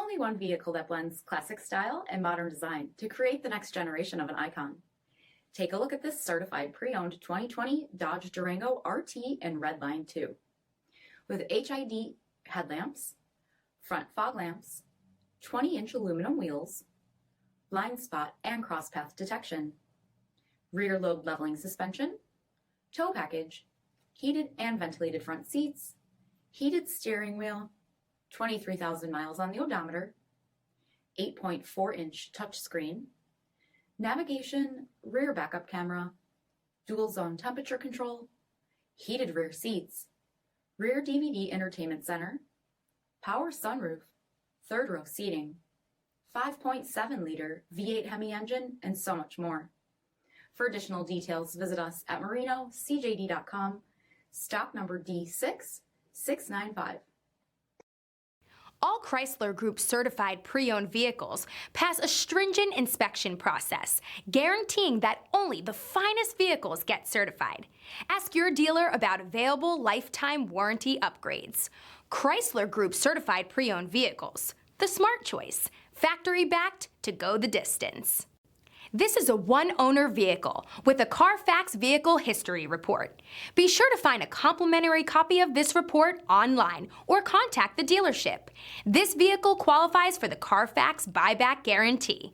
only one vehicle that blends classic style and modern design to create the next generation of an icon. Take a look at this certified pre-owned 2020 Dodge Durango RT in Redline 2. With HID headlamps, front fog lamps, 20-inch aluminum wheels, blind spot and cross-path detection, rear load leveling suspension, tow package, heated and ventilated front seats, heated steering wheel, 23,000 miles on the odometer, 8.4-inch touchscreen, navigation, rear backup camera, dual zone temperature control, heated rear seats, rear DVD entertainment center, power sunroof, third row seating, 5.7-liter V8 HEMI engine, and so much more. For additional details, visit us at marinocjd.com, stock number D6695. All Chrysler Group certified pre-owned vehicles pass a stringent inspection process, guaranteeing that only the finest vehicles get certified. Ask your dealer about available lifetime warranty upgrades. Chrysler Group certified pre-owned vehicles, the smart choice, factory-backed to go the distance. This is a one-owner vehicle with a Carfax Vehicle History Report. Be sure to find a complimentary copy of this report online or contact the dealership. This vehicle qualifies for the Carfax Buyback Guarantee.